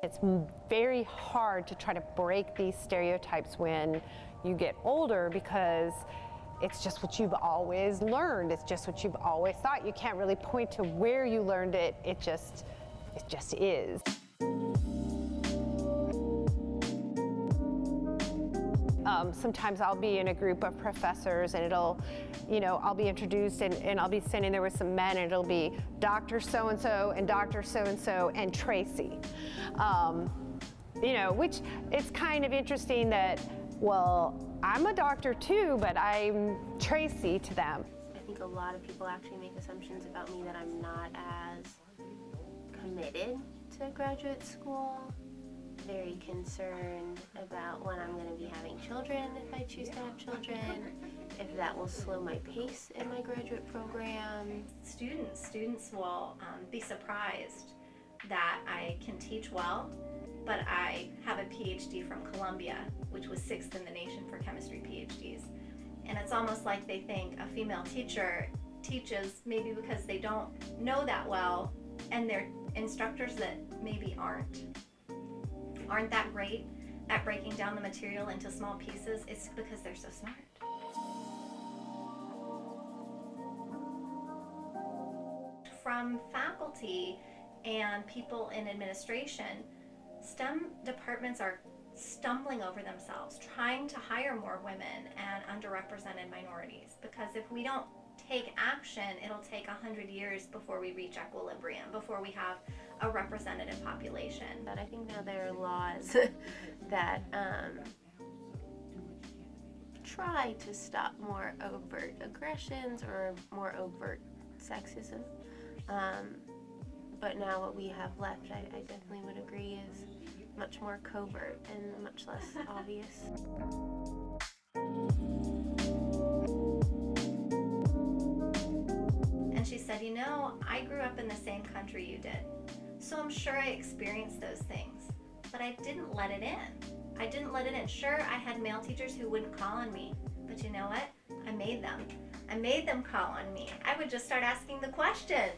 It's very hard to try to break these stereotypes when you get older because it's just what you've always learned. It's just what you've always thought. You can't really point to where you learned it. It just is. Sometimes I'll be in a group of professors and I'll be introduced and I'll be sitting there with some men and it'll be Dr. So-and-so and Dr. So-and-so and Tracy. Which it's kind of interesting that, well, I'm a doctor too, but I'm Tracy to them. I think a lot of people actually make assumptions about me that I'm not as committed to graduate school. Very concerned about when I'm going to be having children, if I choose to have children, if that will slow my pace in my graduate program. Students will be surprised that I can teach well, but I have a PhD from Columbia, which was 6th in the nation for chemistry PhDs. And it's almost like they think a female teacher teaches maybe because they don't know that well, and they're instructors that maybe aren't that great at breaking down the material into small pieces. It's because they're so smart. From faculty and people in administration, STEM departments are stumbling over themselves, trying to hire more women and underrepresented minorities, because if we don't take action, it'll take 100 years before we reach equilibrium, before we have a representative population. But I think now there are laws that try to stop more overt aggressions or more overt sexism. But now what we have left, I definitely would agree, is much more covert and much less obvious. And she said, I grew up in the same country you did, so I'm sure I experienced those things, but I didn't let it in. Sure, I had male teachers who wouldn't call on me, but you know what? I made them call on me. I would just start asking the question.